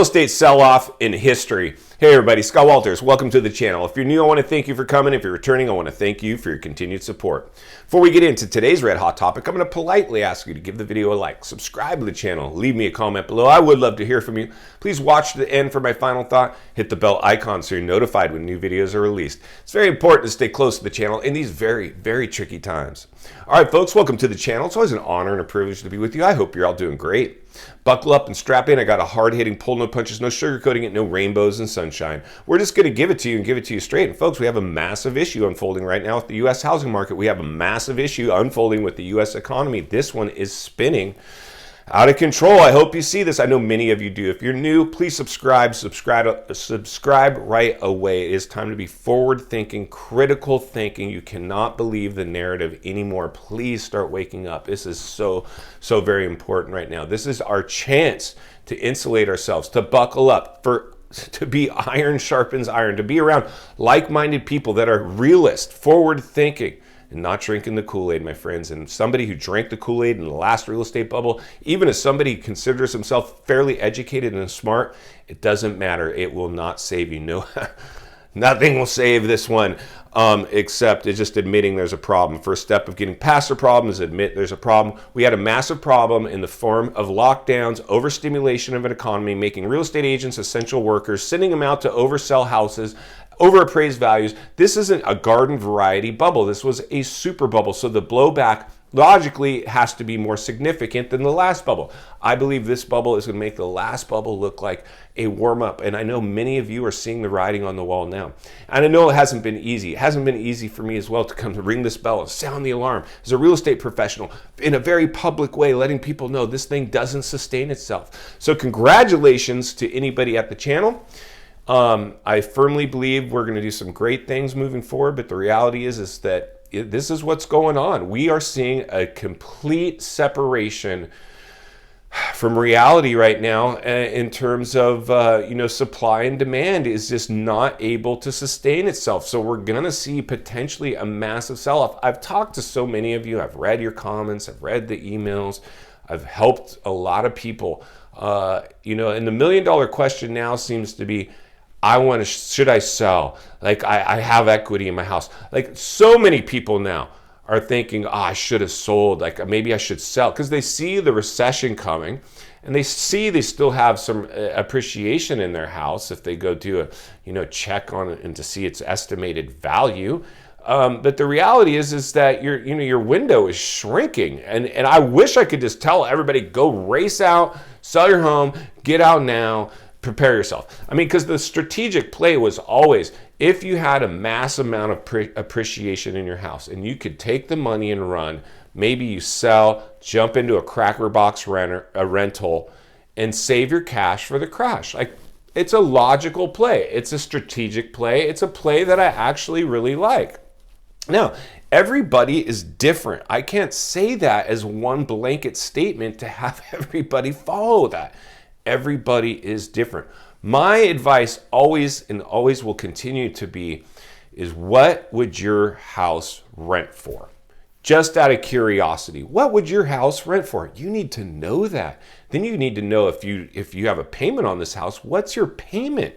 Estate sell-off in history. Hey everybody, Scott Walters. Welcome to the channel. If you're new, I want to thank you for coming. If you're returning, I want to thank you for your continued support. Before we get into today's red hot topic, I'm going to politely ask you to give the video a like, subscribe to the channel, leave me a comment below. I would love to hear from you. Please watch to the end for my final thought. Hit the bell icon so you're notified when new videos are released. It's very important to stay close to the channel in these very, very tricky times. All right, folks, welcome to the channel. It's always an honor and a privilege to be with you. I hope you're all doing great. Buckle up and strap in. I got a hard-hitting pull, no punches, no sugarcoating it, no rainbows and sunshine. We're just going to give it to you and give it to you straight. And folks, we have a massive issue unfolding right now with the U.S. housing market. We have a massive issue unfolding with the U.S. economy. This one is spinning out of control. I hope you see this. I know many of you do. If you're new, please subscribe right away. It is time to be forward-thinking, critical thinking. You cannot believe the narrative anymore. Please start waking up. This is so very important right now. This is our chance to insulate ourselves, to buckle up, to be iron sharpens iron, to be around like-minded people that are realist, forward-thinking, and not drinking the Kool-Aid, my friends. And somebody who drank the Kool-Aid in the last real estate bubble, even as somebody who considers himself fairly educated and smart, it doesn't matter. It will not save you. No, nothing will save this one except just admitting there's a problem. First step of getting past the problem is admit there's a problem. We had a massive problem in the form of lockdowns, overstimulation of an economy, making real estate agents essential workers, sending them out to oversell houses, overappraised values. This isn't a garden variety bubble. This was a super bubble. So the blowback logically has to be more significant than the last bubble. I believe this bubble is going to make the last bubble look like a warm up. And I know many of you are seeing the writing on the wall now. And I know it hasn't been easy. It hasn't been easy for me as well to come to ring this bell and sound the alarm as a real estate professional in a very public way, letting people know this thing doesn't sustain itself. So congratulations to anybody at the channel. I firmly believe we're going to do some great things moving forward, but the reality is that this is what's going on. We are seeing a complete separation from reality right now in terms of, supply and demand is just not able to sustain itself. So we're going to see potentially a massive sell-off. I've talked to so many of you. I've read your comments. I've read the emails. I've helped a lot of people. And the million-dollar question now seems to be, should I sell? Like I have equity in my house. Like so many people now are thinking, I should have sold. Like maybe I should sell because they see the recession coming and they see they still have some appreciation in their house if they go do a check on it and to see its estimated value. But the reality is that your window is shrinking. And I wish I could just tell everybody, go race out, sell your home, get out now, prepare yourself. I mean, because the strategic play was always, if you had a mass amount of appreciation in your house and you could take the money and run, maybe you sell, jump into a cracker box rental and save your cash for the crash. Like, it's a logical play. It's a strategic play. It's a play that I actually really like. Now, everybody is different. I can't say that as one blanket statement to have everybody follow that. Everybody is different. My advice always and always will continue to be is, what would your house rent for? Just out of curiosity, what would your house rent for? You need to know that. Then you need to know if you have a payment on this house, what's your payment?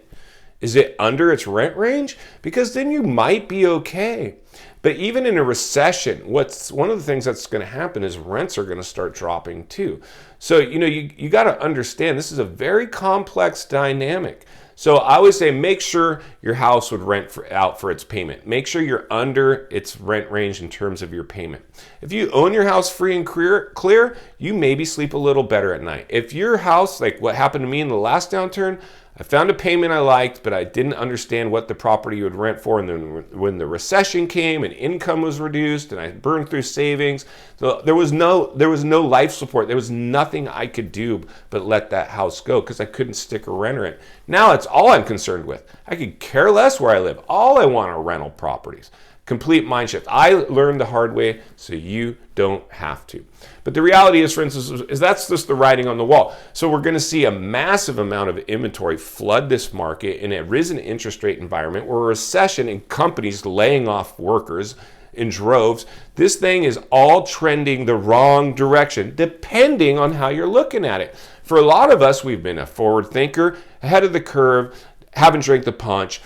Is it under its rent range? Because then you might be okay. But even in a recession, one of the things that's going to happen is rents are going to start dropping too. So, you got to understand this is a very complex dynamic. So I always say, make sure your house would rent out for its payment. Make sure you're under its rent range in terms of your payment. If you own your house free and clear, you maybe sleep a little better at night. If your house, like what happened to me in the last downturn, I found a payment I liked, but I didn't understand what the property would rent for. And then when the recession came and income was reduced and I burned through savings, so there was no life support. There was nothing I could do but let that house go because I couldn't stick a renter in. Now it's all I'm concerned with. I could care less where I live. All I want are rental properties. Complete mind shift. I learned the hard way, so you don't have to. But the reality is, for instance, is that's just the writing on the wall. So we're going to see a massive amount of inventory flood this market in a risen interest rate environment, or a recession and companies laying off workers in droves. This thing is all trending the wrong direction, depending on how you're looking at it. For a lot of us, we've been a forward thinker, ahead of the curve, haven't drank the punch,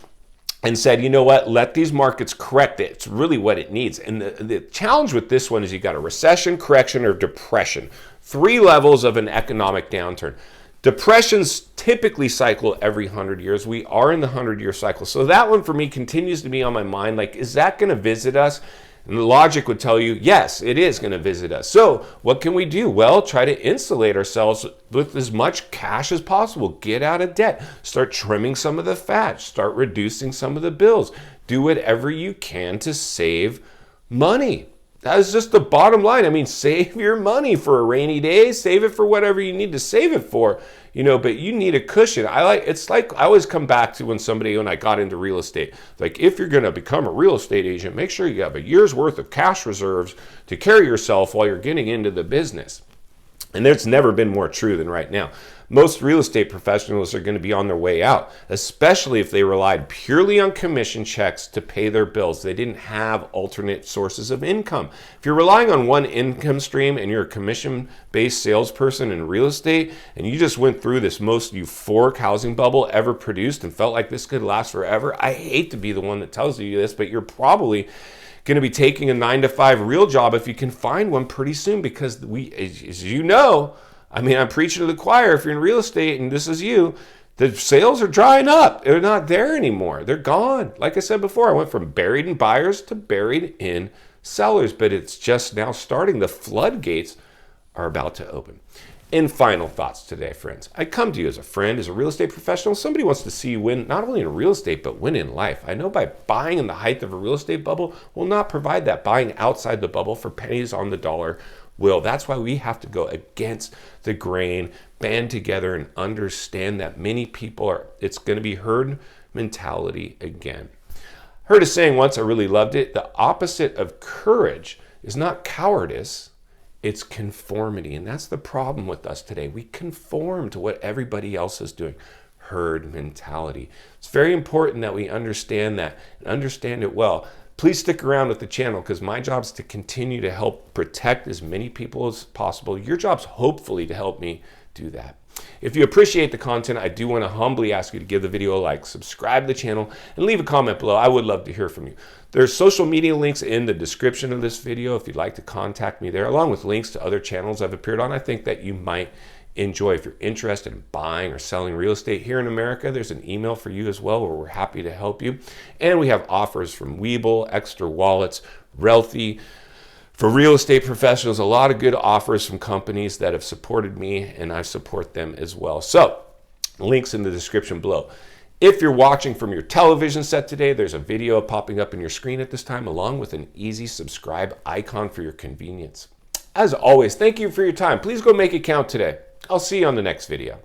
and said, you know what, let these markets correct it. It's really what it needs. And the challenge with this one is you got a recession, correction, or depression. 3 levels of an economic downturn. Depressions typically cycle every 100 years. We are in the 100-year cycle. So that one for me continues to be on my mind. Like, is that going to visit us? And the logic would tell you, yes, it is going to visit us. So what can we do? Well, try to insulate ourselves with as much cash as possible. Get out of debt. Start trimming some of the fat. Start reducing some of the bills. Do whatever you can to save money. That is just the bottom line. I mean, save your money for a rainy day. Save it for whatever you need to save it for. But you need a cushion. It's like I always come back to when I got into real estate, like if you're going to become a real estate agent, make sure you have a year's worth of cash reserves to carry yourself while you're getting into the business. And it's never been more true than right now. Most real estate professionals are going to be on their way out, especially if they relied purely on commission checks to pay their bills. They didn't have alternate sources of income. If you're relying on one income stream and you're a commission-based salesperson in real estate and you just went through this most euphoric housing bubble ever produced and felt like this could last forever, I hate to be the one that tells you this, but you're probably going to be taking a 9-to-5 real job if you can find one pretty soon, because as you know, I mean, I'm preaching to the choir. If you're in real estate and this is you, the sales are drying up. They're not there anymore. They're gone. Like I said before, I went from buried in buyers to buried in sellers, but it's just now starting. The floodgates are about to open. In final thoughts today, friends, I come to you as a friend, as a real estate professional. Somebody wants to see you win, not only in real estate, but win in life. I know by buying in the height of a real estate bubble will not provide that. Buying outside the bubble for pennies on the dollar will. That's why we have to go against the grain, band together, and understand that many people it's going to be herd mentality again. Heard a saying once, I really loved it. The opposite of courage is not cowardice, it's conformity. And that's the problem with us today. We conform to what everybody else is doing. Herd mentality. It's very important that we understand that and understand it well. Please stick around with the channel, because my job is to continue to help protect as many people as possible. Your job's hopefully to help me do that. If you appreciate the content, I do want to humbly ask you to give the video a like, subscribe to the channel, and leave a comment below. I would love to hear from you. There's social media links in the description of this video if you'd like to contact me there, along with links to other channels I've appeared on. I think that you might enjoy. If you're interested in buying or selling real estate here in America, there's an email for you as well where we're happy to help you. And we have offers from WEBULL, EKSTER Wallets, Realthy. For real estate professionals, a lot of good offers from companies that have supported me, and I support them as well. So, links in the description below. If you're watching from your television set today, there's a video popping up in your screen at this time, along with an easy subscribe icon for your convenience. As always, thank you for your time. Please go make it count today. I'll see you on the next video.